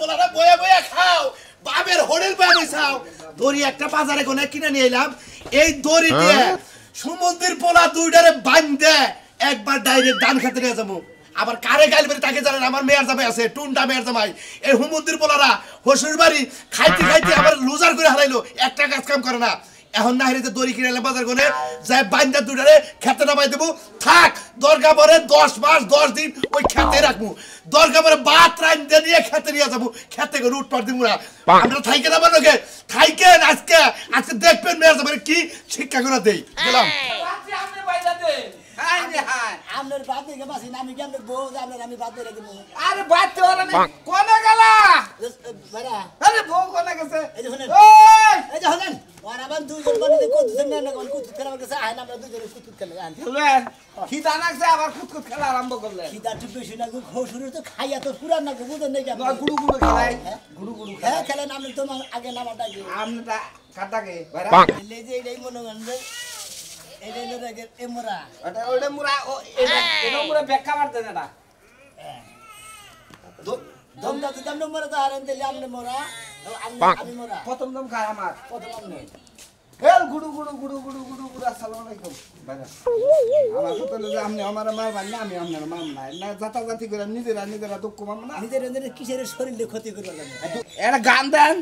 পোলারা বয়ে বয়ে খাও বাবের হোটেল বানি খাও দড়ি একটা বাজারে কোনে কিনে নিয়ে এলাম এই দড়ি দিয়ে সমুদ্রের পোলা দুইটারে বাঁধে একবার ডাইরেক্ট ধান খেতে নিয়ে যাবো আবার কারে গাইলবে তাকে জানেন আমার মেয়ের জামাই আছে টুনটা মেয়ের জামাই এই সমুদ্রের পোলারা হসুর বাড়ি খাইতে খাইতে আবার লুজার করে হারাইলো একটা কাজ কাম করে না এখন না হেরে দড়ি কিনে এলাম বাজার কোনে যাই বাঁধা দুইটারে খেতে নামাই দেবো থাক দরকার পরে 10 মাস 10 দিন ওই খেতে রাখবো দরকার পরে ভাত রাঁধতে নিয়ে খেতে নিয়ে যাবো খেতে করে উঠ পার দিব না আমরা থাইকে না বানোকে থাইকেন আজকে দেখবেন মেয়ের জামাই কি শিক্ষা করে দেই গেলাম আপনি বাইজাতে হাই রে হাই আমনের বাদ দিয়ে বাসি আমি কেমনে বউ আমনের আমি বাদ দিয়ে রাখি আরে বাদ তো ওরা নেই কোনে গেলা বাড়া আরে বউ কোনে গেছে এই যে শুনেন ওই এই যে শুনেন ওরা বান দুইজন বানিয়ে কুতুন না কোন কুতুন খেলা গেছে আইন আমরা দুইজন কুতুন খেলা গান খেলেন খিদা লাগছে আবার কুতকুত খেলা আরম্ভ করলে খিদা ঠিক বেশি না ঘোষুর তো খাইয়া তো পুরান না বুঝেন নাই না গুড়ু গুড়ু খেলাই গুড়ু গুড়ু হ্যাঁ খেলেন আমি তো আগে নামাটা কি আমটা কাটাকে বাইরা লে যে এইটাই মনে করেন যে এইটাই লাগে এমরা ওটা ওটা মুরা এটা মুরা বেক্কা মারতে না দমটা দিতাম না মরা তো হারেন দিলে আমনে মরা আমি মরা প্রথম দম খায় আমার প্রথম আমনে হেল গুড়ু গুড়ু গুড়ু গুড়ু গুড়ু গুড়ু আসসালামু আলাইকুম বাইরা আমার তো যে আপনি আমার মা বান্না আমি আপনার মা না জাতা জাতি করে নিজেরা দুঃখ মাম না নিজের কিসের শরীরে ক্ষতি করবে জানো এটা গান দেন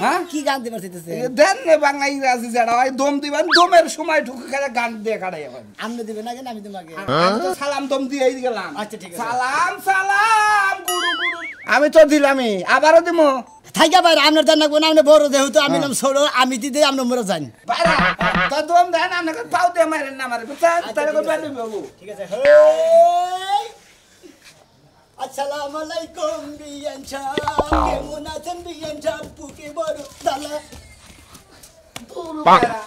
হ্যাঁ কি গান দিবার চাইতেছে দেন না বাংলা ইংরেজি যেটা হয় দম দিবেন দমের সময় ঢুকে খেলে গান দিয়ে কাটাই এখন আমনে দিবেন না কেন আমি তোমাকে আমি তো সালাম দম দিয়ে গেলাম আচ্ছা ঠিক আছে সালাম সালাম গুড়ু গুড়ু আমি তো দিলামই আবারও দিমু থাইকা বাইরে আপনার জানা কোন আপনি বড় দেহ তো আমি নাম ছোড়ো আমি দিতে আপনি মরে যান বাইরে তো দম দেন আপনাকে পাও দিয়ে মারেন না মারে বুঝছেন তাহলে কই বেলি বাবু ঠিক আছে আসসালামু আলাইকুম বিয়ান সাহেব কেমন আছেন বিয়ান সাহেব পুকে বড় দালা বাইরা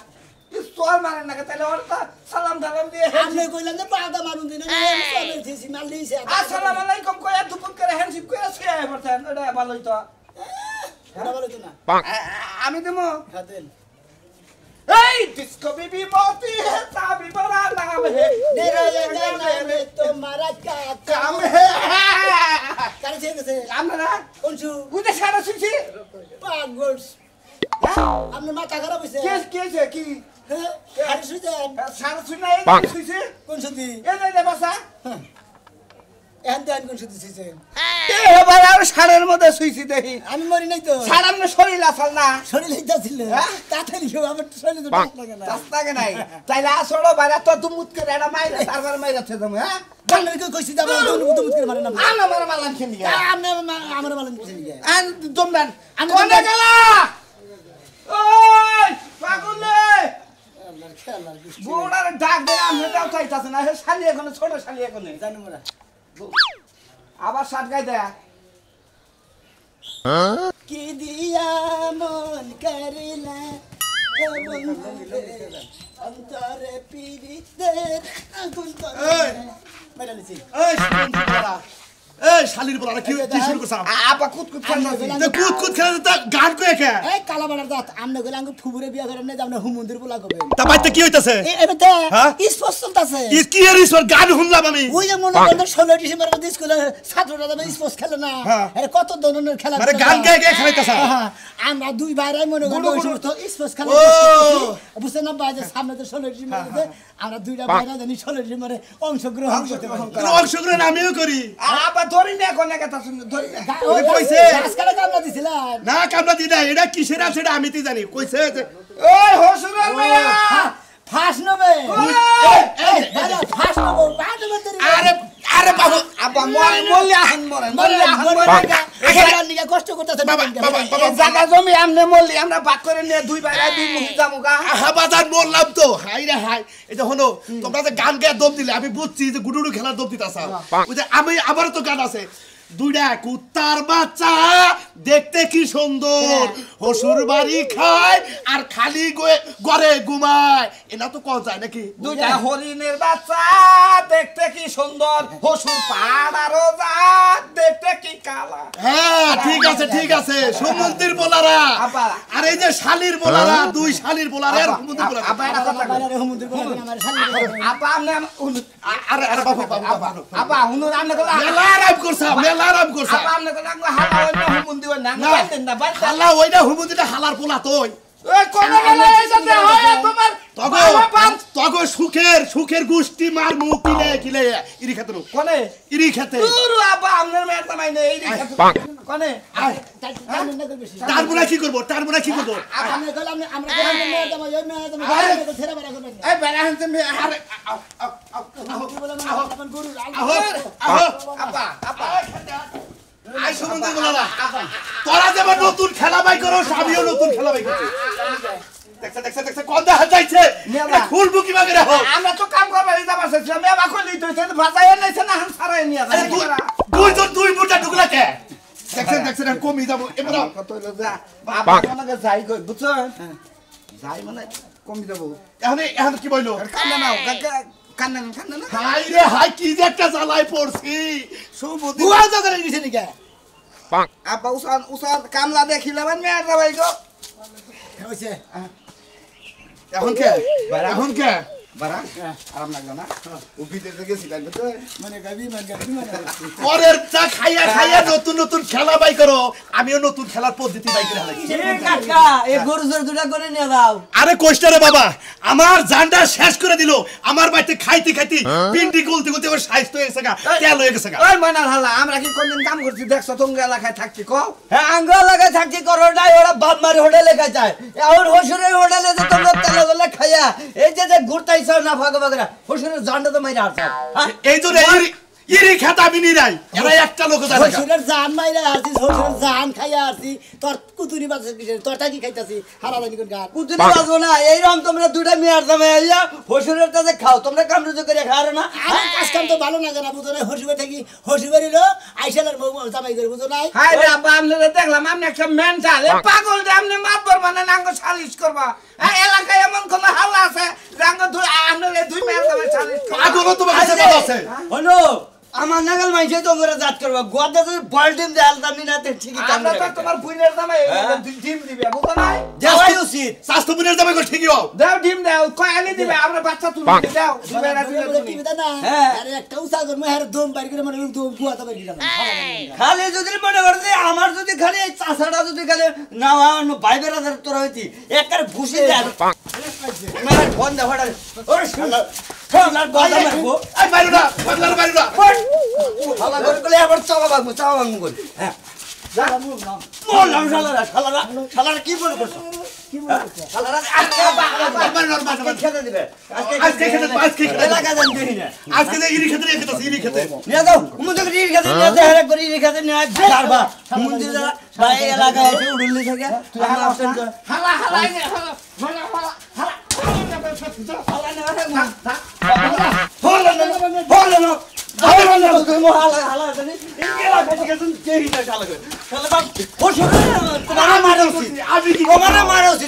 ইসোর মারেন না তাহলে ওরটা সালাম সালাম দিয়ে আপনি কইলেন যে পাগা মারুন দিন আমি দিছি মাল দিছে আসসালামু আলাইকুম কইয়া দুপুর করে হ্যান্ডশিপ করে শুয়ে পড়তেন ওটা ভালোই তো এটা বলো তো না আমি দেবো খাদেন এই ডিস্কো বিবি মতি হে সাবি বড়া নাম হে নিরয়ে নামে তোমারা কাম হে কারে গেছে আমরা কোনছু বুঝে সারা শুনছি পাগল আপনি মাথা খারাপ হইছে কি হ্যাঁ আরে সুজেন সারা শুনাই শুনছি কোন সুদি এই যে বাসা এন দেন কোন সুদি শুইছেন এবার আর সারের মধ্যে শুইছি দেখি আমি মরি নাই তো সারাম না শরীর আসল না শরীর হইতাছিল তাড়াতাড়ি কেউ আমার শরীর তো ডাক লাগে না রাস্তাকে নাই তাইলে আসড়ো বাইরে তো দুমুত করে এটা মাইরা তারপর মাইরাছে তুমি হ্যাঁ বাংলা কেউ কইছি যাবে দুমুত করে মারে না আমার মালান খেলি আপনি আমার মালন কইছেন কি আন দমদান কোনে গেলা ওই পাগলে আল্লাহর খেলার গুষ্টি বুড়ার ডাক দে আমি দাও চাইতাছ না হে শালি এখন ছোট শালি এখন জানি মোরা আবার সাত গাই দে কি দিয়া মন করিলা অন্তরে পিরিতের আগুন করে মেরা নিছি এই শুনুন এই শালির বলা কি শুরু করছ আপা কুতকুত খেলতাছি তে কুত খেলে তা গান কই কে এই কালা বাড়ার দাঁত আমনে গেলে আঙ্গু ফুবুরে বিয়া করেন না আমরা হুমন্দির বলা কবে তা বাইতে কি হইতাছে এবে তো হ্যাঁ? স্পোর্টস চলতাছে কি এর ঈশ্বর গান শুনলাম আমি ওই যে মনে করেন 16 ডিসেম্বর মধ্যে স্কুলে ছাত্ররা যাবে স্পোর্টস খেলে না হ্যাঁ। আরে কত ধরনের খেলা মানে গান গায় গায় খেলাইতাছ আমরা দুই ভাইরাই মনে করেন ওই সমস্ত স্পোর্টস খেলা বুঝছেন না ভাই যে সামনে তো 16 ডিসেম্বর মধ্যে আমরা দুইটা ভাইরা জানি 16 ডিসেম্বরে অংশগ্রহণ করতে পারি অংশগ্রহণ আমিও করি আপা ধরি না কোনে কথা শুন ধরি না ওই কইছে আজকাল কামলা দিছিলেন না কামলা দি না এটা কিসের আছে এটা আমি তো জানি কইছে যে ওই হসুরের মেয়া ফাঁস নবে এই দাদা ফাঁস নবে বাড়ি মধ্যে আরে আরে বাবু আপা মল্লি আহন মরেন মল্লি আহন মরে নিয়ে কষ্ট করতেছে বাবা জায়গা জমি আমনে মল্লি আমরা ভাগ করে নিয়ে দুই ভাইরা দুই মুখ জামুগা হাবাদান বললাম তো হাই রে হাই এটা হলো তোমরা যে গান গায়ে দম দিলে আমি বুঝছি যে গুডুডু খেলার দম দিতাছ ওই যে আমি আমারও তো গান আছে দুইটা কুত্তার বাচ্চা দেখতে কি সুন্দর হসুর বাড়ি খায় আর খালি ঘরে ঘুমায় এটা তো কোন যায় নাকি দুইটা হরিণের বাচ্চা দেখতে কি সুন্দর হসুর পাড়ারও যা দেখতে কি কালা হ্যাঁ ঠিক আছে সমুদ্রের বোলারা আর এই যে শালির বোলারা দুই শালির বোলারা আর সমুদ্রের বোলারা আপা এটা কথা বাইরে হুমুন্দির বলা আমার শালি আপা আমনে আরে আরে বাবু আপা হুনুর আমনে কথা মেলা আরাম করছ আপা আমনে কথা হালা হইলো হুমুন্দি ওই না না বাইতেন না বাইতেন হালা ওইটা হুমুদিটা হালার পোলা তুই ওই কোন গেলে এইটাতে হয় তোমার তগো সুখের গোষ্ঠী মার মুখ কিলে ইরি খেতে কোনে ইরি খেতে তুরু আবা আমনের মেয়ের তামাই নেই এই কোনে তারপরে কি করবো আমরা গেলাম আমরা মেয়ে দেব ওই মেয়ে দেব ছেড়ে বেড়া করবেন এই বেড়া হানতে মে আরে কি বলেন আপন গুরু আপা আপা আই সম্বন্ধে বলো না তোরা যেমন নতুন খেলা বাই করো আমিও নতুন খেলা বাই করছি দেখছে কোন দেখা যাইছে খুলবো কি বাগে রাখো আমরা তো কাম করব এই যাবা সে মে বাকো লই তো ভাষায় নাইছে না হাম সারাই নিয়া যায় দুই বুটা টুকলা কে দেখছে না কমি যাব এবার কত হলো যা বাবা আমাকে যাই কই বুঝছো যাই মানে কমি যাব এখন কি বইলো কান্না নাও কান্না না হাই রে হাই কি যে একটা জ্বালাই পড়ছি সুবুদ্ধি বুয়া তো করে দিছে নি কে আপা উসান কামলা দেখিলাম মেয়ের যাবাই গো হইছে এখন কে বারা আরাম লাগলো না উপিতে গেছি তাই তো মানে গাবি মানে পরের চা খাইয়া নতুন খেলা বাই করো আমিও নতুন খেলার পদ্ধতি বাই করে হালাই কাকা এই গরু জোর দুটা করে নিয়ে দাও আরে কইস্টা রে বাবা আমার জানটা শেষ করে দিল আমার বাড়িতে খাইতে পিন্ডি গলতে ওর সাইজ তো এসে গা তেল হয়ে গেছে গা ওই মানার হালা আমরা কি কোনদিন কাম করছি দেখছো তোমরা এলাকায় থাকছি কও হ্যাঁ আঙ্গ এলাকায় থাকছি করো নাই ওরা বাপ মারি হোটেলে খাইছে আর হসুরের হোটেলে যে তোমরা তেলে বেলে খাইয়া এই যে ঘুরতাইছ না ভাগা হসুরের জানটা তো মাইরা আসছে এই তো ইরি খেতা বিনি রাই এরা একটা লোক জানে হসুরের জান মাইরা আসছি হসুরের জান খাইয়া আসছি তোর কুতুরি বাজে তোর টাকি খাইতাছি হারাদানি কোন গান কুতুরি বাজো না এইরকম তোমরা দুইটা মেয়ার দামে আইয়া হসুরের কাছে খাও তোমরা কামরুজো করে খাও না আমি কাজ কাম তো ভালো না জানা বুঝো না হসুরে থাকি হসুরেরও আইসালার জামাই করে বুঝো নাই হাই রে আব্বা আমনে দেখলাম আমনে একটা মেন্টাল এ পাগল রে আমনে মাতবর মানে নাঙ্গ সালিশ করবা এই এলাকায় এমন কোন হাল্লা আছে রাঙ্গ দুই আমনে দুই মেয়ের দামে সালিশ পাগল তোমার কাছে কথা আছে হলো আমার নাগাল মাইছে তো করে জাত করবা গোয়াদা যদি বলডিম দেয়াল দামি না তে ঠিকই কাম আমরা তো তোমার বুইনের দামে ডিম দিবে বুঝো নাই যাওয়াই উচিত স্বাস্থ্য বুনের দামে ঠিকই হও দাও ডিম দাও কয়ালি দিবে আমরা বাচ্চা তুলে দাও দিবে না দিলে তুমি টিভি না আরে একটা উসা কর মই আর দম বাইর করে মানে দম গুয়াতা বাইর করে খালি যদি মনে করতে আমার যদি খালি এই চাষাটা যদি খালি না ভাই বেরাদার তোরা হইতি একবার ভুসি দে আমার ফোন দে হড়া ওরে ফোনলার গলা মারবো এই বাইরো না হালা করে আবার চাওয়া ভাঙবো করি হ্যাঁ বললাম শালারা কি মনে করছো শালারা খেতে দিবে আজকে এলাকা জান দিই না আজকে যে ইরি খেতে নিয়ে যাও মুদক ইরি খেতে নিয়ে যাও হেরে করে ইরি খেতে নিয়ে যাবা মন্দির যারা ভাই এলাকা এসে উড়ুলি থাকে আমার অপশন হালা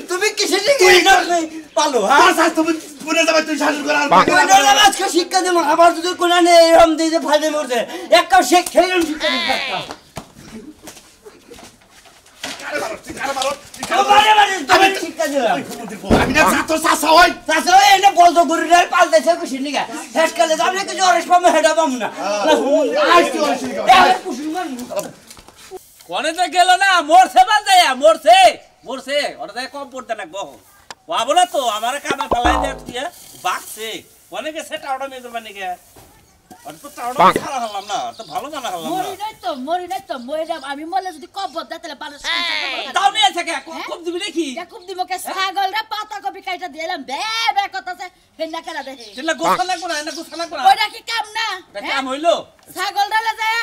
তুমি কিসে পালো শিক্ষা দেবো আবার যদি কোন এরকম দিয়ে যে ফাইদে মরছে একটা শেখ খেয়ে কনেতে গেল না মরছে মরছে ওটা কম পড়তে না বহু বলে তো আমার কামে ফেলাই দিয়ে বাকছে অনেকে সেটা ওটা মেয়ে করবার নাকি আমি মরলে যদি কবর দেয় তাহলে ভালো তাও নিয়ে থাকে খুব দিবি নাকি খুব দিব ছাগলরা পাতা কপি কাইটা দিলাম বে কথাছে হেন্না খেলা দেখে সেটা গোসা লাগবো না গোসা লাগবো না ওইটা কি কাম না কাম হইলো ছাগলরা যায়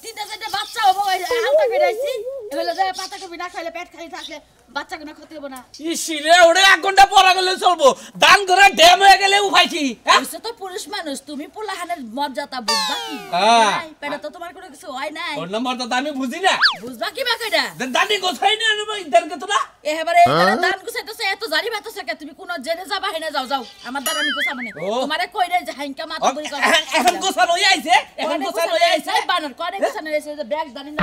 তিনটা চারটে বাচ্চা হবো আলতা কেটাইছি হইলে যায় পাতা কপি না খাইলে পেট খালি থাকলে বাচ্চা কোনো ক্ষতি হবো না ইসিরে ওরে 1 ঘন্টা পড়া গেলে চলবো দান করে ড্যাম হয়ে গেলে উপাইছি হইছে তো পুরুষ মানুষ তুমি পোলাহানের মর্যাদা বুঝবা কি পেটে তো তোমার কোনো কিছু হয় নাই ওর নম্বর তো আমি বুঝি না বুঝবা কি বা কইরা দানি গোছাই না ইদারকে তোরা এবারে দান গুছাইতেছে এত জারি বাতাছে কে তুমি কোন জেনে যাবা হেনে যাও আমার দ্বারা আমি গোছা মানে তোমারে কই রে যে হাইঙ্কা মাথা বলি কর এখন গোছানো আইছে এখন গোছানো আইছে বানর করে গোছানো আইছে যে ব্যাগ দানি না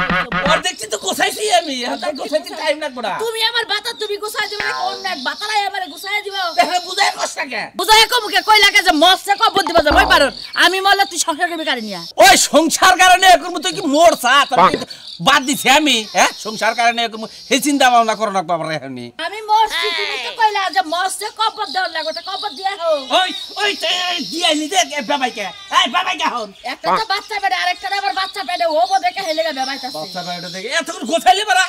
ওর দেখছি তো গোছাইছি আমি এখন গোছাইতে টাইম লাগবে না তুমি আমার বাতা তুমি গোছাই দিবে না কোন এক বাতালাই আমারে গোছাই দিবা দেখে বুঝাই কষ্ট কে বুঝাই কম কে কই লাগে যে মরছে কব দিবা যে মই পারন আমি মরলে তুই সংসার করবি কারে নিয়া ওই সংসার কারণে এখন তুই কি মরছা বাদ দিছি আমি হ্যাঁ সংসার কারণে সেই চিন্তা ভাবনা করো না বাবার এখনই আমি মরছি তুমি তো কইলা যে মরছে কবর দেওয়ার লাগবে তো কবর দিয়া হোক ওই ওই দিয়াইলি দে বাবাইকে এই বাবাইকে হন একটা তো বাচ্চা পেটে আরেকটা আবার বাচ্চা পেটে ও দেখে হেলে গা বেবাইতাছে বাচ্চা বাইরে থেকে এত গোছাইলে পারা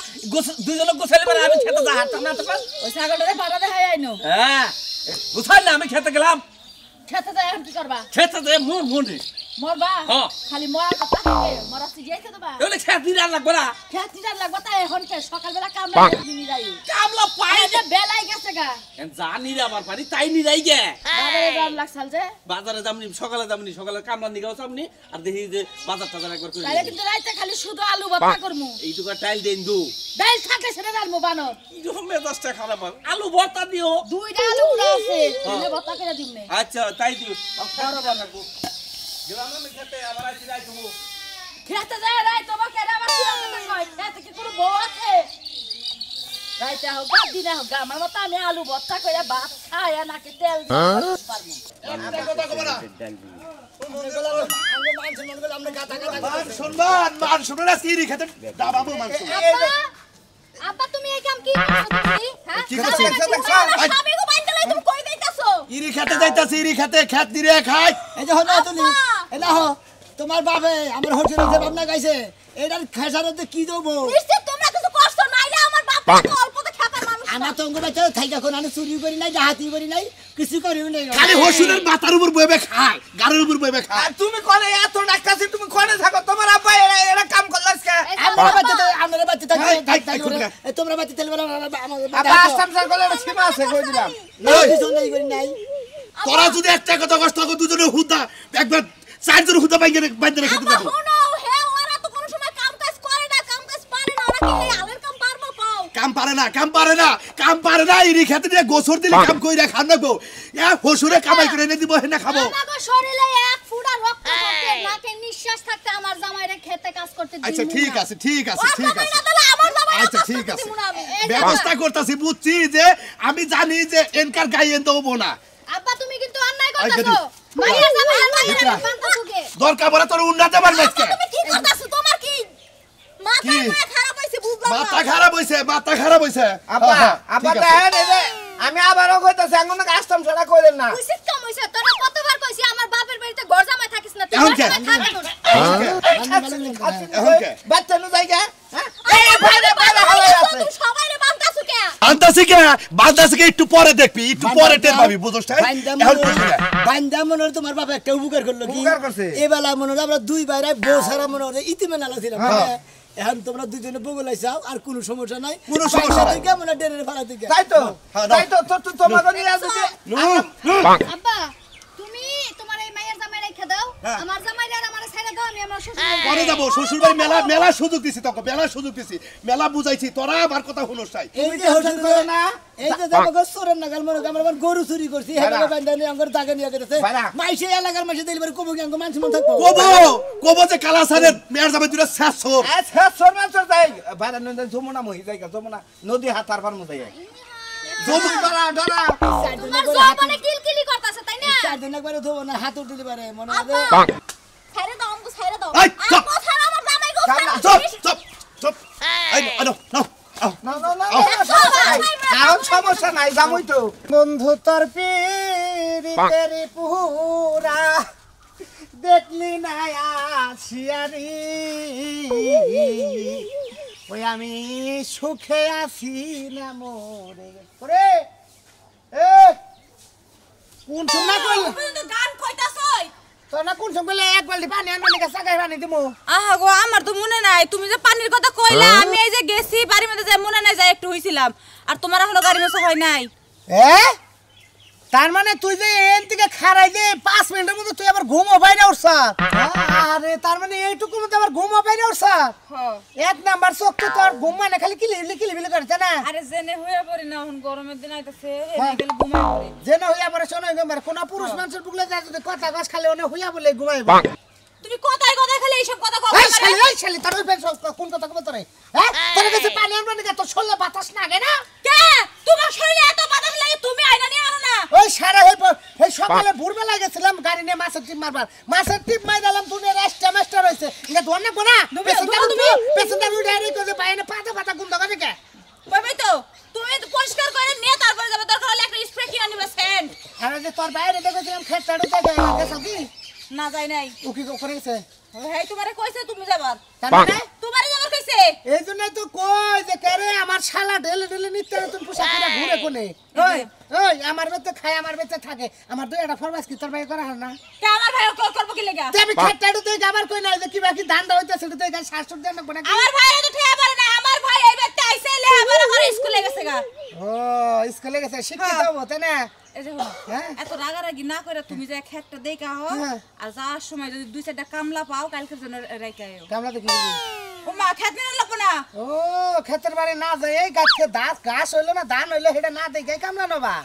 দুইজন গোছাইলে পারা আমি খেতে যা হাঁটতাম না তো ওই ছাগলটারে ভাড়া দেখাই আইনো হ্যাঁ গোছাইলে আমি খেতে গেলাম খেতে যাই এখন কি করবা খেতে দে মুনি মরবা হ্যাঁ। খালি মরার কথা থাকে মরা সিজিয়ে খেতে বা এগুলো খেতে দিলে আর লাগবে না খেতে লাগবে তাই এখন কে সকালবেলা কামলা তুমি নিরাই কামলা পাই এই যে বেলাই গেছে গা জানি রে আমার পানি তাই নিরাই গে বাবারে দাম লাগছাল যে বাজারে যামনি সকালে কামলা নিগাও সামনি আর দেখি যে বাজার টাজার একবার করে তাইলে কিন্তু রাইতে খালি শুধু আলু ভর্তা করমু এইটুকু টাইল দেন দু ডাল থাকে সেটা ডালমু বানর এরকম মেজাজটা খারাপ হয়। আলু ভর্তা দিও দুইটা আলু উড়া আছে দিলে ভর্তা করে দিমনে আচ্ছা তাই দিও খারাপ বানাবো গেলাম আমি খেতে আবার আসি যাই তুমি খেতে যায় রাই তোমাকে আবার কি কয় খেতে কি কোনো বউ আছে রাইতে হোক বা দিনে হোক আমার মতো আমি আলু ভর্তা করে ভাত খাই নাকি তেল দিয়ে পারবো একটা কথা কব না আমরা গাতা গাতা মান সম্মান মান সম্মান আছে ইরি খেতে দাবাবো মাংস আব্বা আব্বা তুমি এই কাম কি করছো তুমি হ্যাঁ কি করছি? আমি গো বাইন্দা লাই তুমি কই যাইতাছো ইরি খেতে যাইতাছি ইরি খেতে খেত দিরে খাই এই যে হলো তুমি এলা হো তোমার বাপে আমার হোটেলে যে ভাবনা গাইছে এটার খেসারতে কি দেবো নিশ্চয় তোমরা কিছু কষ্ট নাইলে আমার বাপ তো অল্পতে খেপার মানুষ আমার তো অঙ্গ বাইতে থাইকা কোন আমি চুরি করি নাই ডাহাতি করি নাই কিছু করিও নাই খালি হসুরের মাথার উপর বইবে খায় গাড়ির উপর বইবে খায় আর তুমি কোনে এত ডাক্তারছি তুমি কোনে থাকো তোমার আব্বা এরা কাম করলাস কে আমরা বাচ্চা থাকি তোমরা বাচ্চা তেল আব্বা আসাম স্যার বলে সীমা আছে কই দিলাম কিছু নাই করি নাই তোরা যদি একটা কথা কষ্ট করে দুজনে হুদা একবার চারজন হুদা বাইন্দে খেতে দেবো শুনো হে ওরা তো কোনো সময় কাম কাজ করে না কাম কাজ পারে না ওরা কি এই আলের কাম পারবো পাও কাম পারে না ইরি খেতে দিয়ে গোসর দিলে কাম কইরা খান না গো এ হসুরে কামাই করে এনে দিব হেনা খাবো আমার শরীরে এক ফুটা রক্ত পড়তে নাকে নিঃশ্বাস থাকতে আমার জামাইরে খেতে কাজ করতে দিই আচ্ছা ঠিক আছে ঠিক আছে ঠিক আছে আমার জামাই আচ্ছা ঠিক আছে ব্যবস্থা করতেছি বুঝছি যে আমি জানি যে এনকার গায়ে দেবো না আব্বা তুমি কিন্তু অন্যায় করতেছো মাইয়া জামাই আর মাইয়া বানতাছো কে দরকার পড়ে তোর উন্নতে পারবে আজকে তুমি কি করতেছো তোমার কি মাথা খারাপ হইছে বুঝলাম না মাথা খারাপ হইছে আব্বা আব্বা দেখেন এই যে আমি আবারও কইতাছি আঙ্গুন কাস্টম ছাড়া কইলেন না কইছিস কম হইছে তোরা কতবার কইছি আমার বাপের বাড়িতে ঘর জামাই থাকিস না তুই এখন কে? এখন কে? বাচ্চা নু জায়গা হ্যাঁ এই বাইরে বাইরে হলাই আছে তুই সবাইরে বানতাছো কে বান্দাসি কে একটু পরে দেখবি একটু পরে টের পাবি বুঝছস এখন বুঝবি না। বান্দা মনোর তোমার বাবা একটা উপকার করলো কি উপকার করছে? এবেলা মনোর আমরা দুই বাইরে বউ সারা মনোর ইতিমে নালা ছিলাম হ্যাঁ। এখন তোমরা দুজনে বগলাই চাও আর কোনো সমস্যা নাই কোনো সমস্যা নাই। কেমন ডেরের ভাড়া থেকে তাই তো হ্যাঁ, দাও। তাই তো তোমাকে নিয়ে আসবে আব্বা তুমি তোমার এই মায়ের জামাই রেখে দাও হ্যাঁ। আমার জামাইরে আর আমারে ছাইড়া দাও আমি আমার শ্বশুর পরে যাবো শ্বশুর বাড়ি মেলা সুযোগ দিছি তোকে মেলা বুঝাইছি তোরা আমার কথা শুনোস তাই এই যে হোটেল করে না এই যে যাবো চোরের নাগাল মনে আমরা আমার গরু চুরি করছি হেলে বান্দা নিয়ে আমার দাগে নিয়ে গেছে ভাড়া। মাইসে এলাকার মাইসে দিলবার কবো কি আঙ্গ মানুষ মন থাকবো কবো যে কালাসারের মেয়ের যাবে তুই শেষ হোক আচ্ছা শর্মা চল যাই বাইরে নদী যমুনা মহি জায়গা যমুনা নদী হাতার পার মতো যাই ডরা ডরা তোমার জবানে কিলকিলি করতেছে তাই না চার দিন একবারে ধোবো না হাত উঠতে পারে মনে আব্বা হয় ছাইড়া দাও আমগো ছাইড়া দাও এই, চুপ। আমগো ছাড়া আমার জামাই গো চুপ এই আনো না কারণ সমস্যা নাই যাবই তো বন্ধু তোর পীরিতের পুরা দেখলি না আসিয়ারি ওই আমি সুখে আছি না মরে ওরে এ কোন সময় কইল তুমি তো গান কইতাছই তোর না কোন সময় কইলে এক বালতি পানি আনবানি কা সাগাই পানি দিমু আহা গো আমার তো মনে নাই তুমি যে পানির কথা কইলা আমি এই যে গেছি বাড়ির মধ্যে যে মনে নাই যায় একটু হইছিলাম আর তোমার এখনো গাড়ি মোছা হয় নাই এ তার মানে তুই যে এন থেকে খারাই যে 5 মিনিটের মধ্যে তুই আবার ঘুমও বাইরে উঠছ আরে তার মানে এইটুকুর মধ্যে আবার ঘুমও বাইরে উঠছ এক নাম্বার চোখ তো তোর ঘুম মানে খালি কিলিবিলি করছে না আরে জেনে হইয়া পড়ি না এখন গরমের দিন আইতাছে এনে গেলে ঘুমাই পড়ে যেন হইয়া পরে শোনো গম্বার কোন পুরুষ মানুষের বুকলে যায় যদি কথা গাছ খালি ওনে হইয়া বলে ঘুমাইব তুমি কথায় কথায় খালি এইসব কথা কও এই শালি তোর ওই পেছন কোন কথা কবে তোরে হ্যাঁ তোর কাছে পানি আনবানি কা তোর শরীরে বাতাস লাগে না কে তোমার শরীরে এত বাতাস লাগে তুমি আইনা নিয়ে আনো না ওই সারা এই সকালে ভোরবেলা গেছিলাম গাড়ি নিয়ে মাছের টিপ মারবার মাছের টিপ মাইরালাম তুই রেস্টা মাস্টার হইছে এটা দোয়া না কোনা পেছনটা তুমি পেছনটা না যায় নাই ও কি করে গেছে হেই তোমারে কইছে তুমি যাবার তার মানে তোমারে যাবার কইছে এই জন্যই তো কই যে কেরে আমার শালা ঢেলে ঢেলে নিতে তুমি পোশাক পরে ঘুরে কোনে ওই ওই আমার বেতে খায় আমার বেতে থাকে আমার দুই একটা ফরমাস কি তোর ভাই করা হয় না কে আমার ভাই করব কি লাগা তে আমি খেটাড়ু তুই আবার কই নাই যে কি বাকি ধান্দা হইতাছে তুই গায় শাশুড় দেন না আমার ভাই তো ঠেয়া পারে না আমার ভাই এই বেতে আইছে লেহাপড়া করে স্কুলে গেছে গা ও স্কুলে গেছে শিক্ষিত হবো তাই না এই যে এত রাগারাগি না করে তুমি যে খেতটা দেখা হো আর যাওয়ার সময় যদি দুই চারটা কামলা পাও কালকের জন্য রাইখা আইও কামলা দেখি ও মা খেত নিয়ে লাগবো না ও ক্ষেতের বাড়ি না যায় এই গাছকে ঘাস হইলো না ধান হইলো সেটা না দেখে কামলা নবা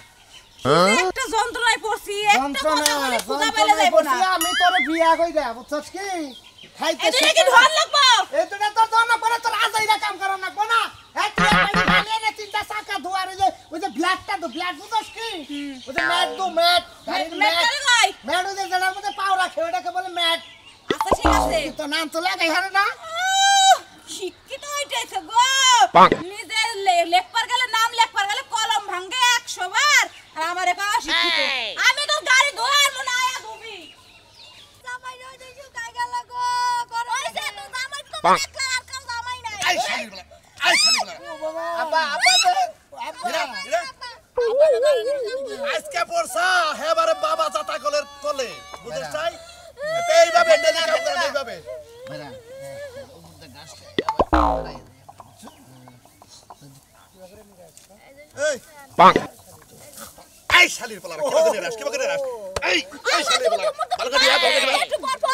একটা যন্ত্রণায় পড়ছি একটা কথা বলে খুদা পেলে যাইব না আমি তোর বিয়া কইরা বুঝছস কি খাইতে এদিকে কি ধর লাগবো এতটা তোর দন করে তোর আজাইরা কাম করা না কোনা এক বাড়ি মানে নে তিনটা চাকা ধোয়ার ওই যে ব্ল্যাকটা তো ব্ল্যাক বুঝছস কি ওই যে ম্যাট তো ম্যাট ম্যাট ওই যে জানার মধ্যে পাও রাখে ওটাকে বলে ম্যাট আচ্ছা ঠিক আছে তো নাম তো লাগাই হারে না শিক্ষিত হইতেছে গো নিজে লেখবার গেলে নাম লেখবার গেলে কলম ভাঙে 100 বার আর আমারে কও শিক্ষিত আমি তো গাড়ি ধোয়ার মনে আয়া ধুবি জামাই রই দিছু কাই গেল গো করইছে তো জামাই তো একলা আর কাম জামাই নাই আই শালি বলা আপা আজকে পড়ছা হেবারে বাবা জাতা কলের তলে বুঝছ চাই এইভাবে ডেলি কাম করে এইভাবে এই পাক আই শালির বলা কি বকে রাস এই শালির বলা ভালো করে দিয়া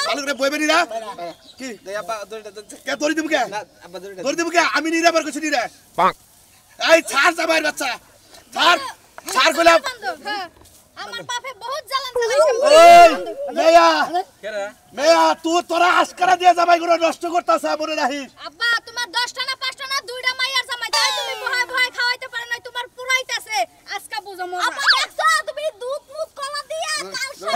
ভালো করে বইবে নিরা কি আপা কে দড়ি দিমু কে না আপা দড়ি দিমু কে আমি নিরাবার কইছি নিরা পাক এই ছাড় জামাইর বাচ্চা ছাড় কইলাম আমার বাপে বহুত জ্বালান চালাইছে ওই মেয়া তুই তোরা আজকারা দিয়ে জামাই গুলো নষ্ট করতাছ মনে রাখিস আব্বা তোমার 10টা না 5টা না 2টা মাইয়ার জামাই তাই তুমি ভয় ভয় খাওয়াইতে পারো না তোমার পুরাইতাছে আজকে বুঝো মজা আব্বা দেখছো তুমি দুধ মুখ কলা দিয়া কাল সব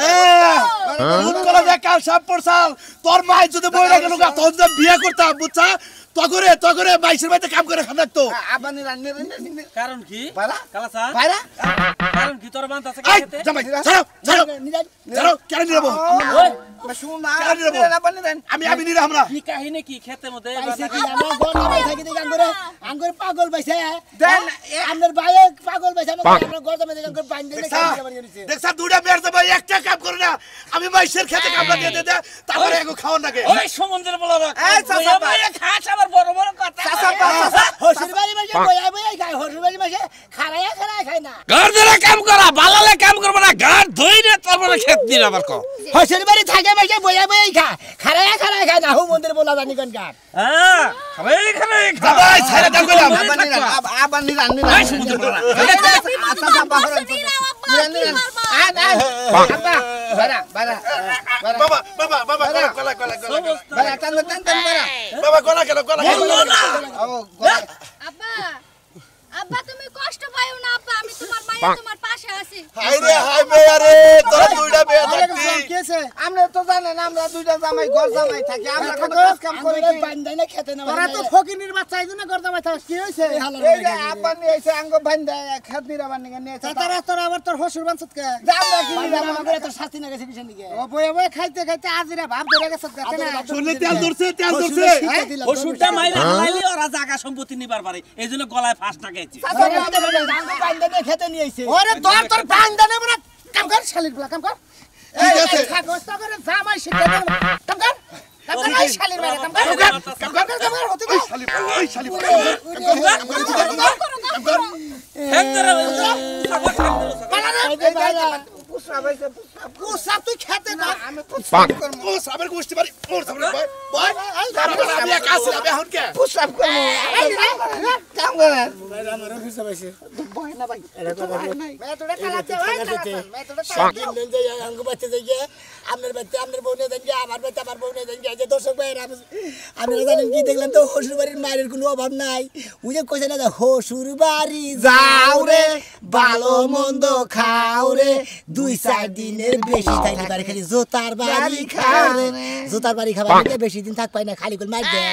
দুধ কলা দিয়ে কাল সব পড়ছাল তোর মাই যদি বইরা গেল গা তোর যদি বিয়ে করতাম বুঝছা তগরে বাইশের বাড়িতে কাম করে খানা তো আবানি রান্নে কারণ কি বাইরা কালাসা বাইরা কারণ কি তোর বান্ত আছে এই খেতে জামাই ছাড়ো কেন নিরাব ওই শুনা আবানি রান আমি নিরাম আমরা কি কাহিনী কি খেতে মধ্যে পাইছে কি আমরা গন্ডাই থাকি দেখি আঙ্গুর পাগল পাইছে দেন আপনার ভাইয়ে পাগল পাইছে আমরা গর্দা মধ্যে আঙ্গুর পাইন দেন দেখছা দুইটা মেয়ের জামাই একটা কাম করে না আমি বাইশের খেতে কামলা দিয়ে দে তারপরে এগো খাওয়ার লাগে ওই সমুদ্রের বলা এই চাচা খাস আবার বড় বড় কথা চাচা হসির বাড়ি মাঝে বই খায় হসির বাড়ি মাঝে খারায়া খায় না গার ধরে কাম করা বালালে কাম করব না গার ধইরে তারপরে খেত দিন আবার কো হসির বাড়ি থাকে মাঝে বই খা খারায়া খায় না হু মন্দির বলা জানি কোন গার হ্যাঁ খারে জামাই ছাইরা দাম কইলাম আবানি রান এই সমুদ্রের বলা আচ্ছা বাহর বাবা গলা বারা টান বারা বাবা গলা গেল আব্বা তুমি কষ্ট পাইও না আব্বা আমি তোমার মাইয়া তোমার পাশে আছি হাই মেয়া রে তোরা দুইটা মেয়া থাকতি আমরা তো জানেন আমরা দুইটা জামাই ঘর জামাই থাকি আমরা কোনো কাম করি কি বান্দাই না খেতে না তোরা তো ফকিনির বাচ্চা আইজনা করতে মাথাস কি হইছে এই যে আব্বা নিয়ে এসে আঙ্গ বান্দা খেত নিরাবার নিয়ে নিয়ে তারা তোরা আবার তোর হসুর বানছত কে আমরা কি নিরাবার আমরা তো শাস্তি না গেছে কিসের দিকে ও বয়ে খাইতে আজিরা ভাব ধরে গেছে কেন শুনলে তেল ধরছে ওষুধটা মাইলে ওরা জায়গা সম্পত্তি নিবার পারে এইজন্য গলায় ফাঁসটা গেছে আঙ্গ বান্দা নিয়ে খেতে নিয়ে এসে ওরে তোর বান্দা নেব না কাম কর শালির বলা কাম কর ঠিক আছে কাগজটা করে জামাই শিখে দে কাম কর এই শালির মেরে কাম কর হতে দে ওই শালি পুষা তুই খেতে না আমি ও সাবের গোষ্ঠী বাড়ি ওর সাবের বয় আমি একা আছি আমি এখন কে পুষাপ করব কাম করে আমার অফিসে বসে ভয় না ভাই मैं তোরা কালাতে ভাই मैं তোরা সাকিন দেন যে আঙ্গ বাচ্চা যাইয়ে আপনার বাচ্চা আপনার বউনে দেন যে আমার বাচ্চা আমার বউনে দেন যে দর্শক ভাইরা আমি জানেন কি দেখলাম তো হসুর বাড়ির মায়ের কোনো অভাব নাই ওই যে কইছে না যে হসুর বাড়ি যাও রে ভালো মন্দ খাও রে 2-4 দিনের বেশি থাকলে বাড়ি খালি জোতার বাড়ি খাও রে জোতার বাড়ি খাবার বেশি দিন থাক পাই না খালি করে মার দেয়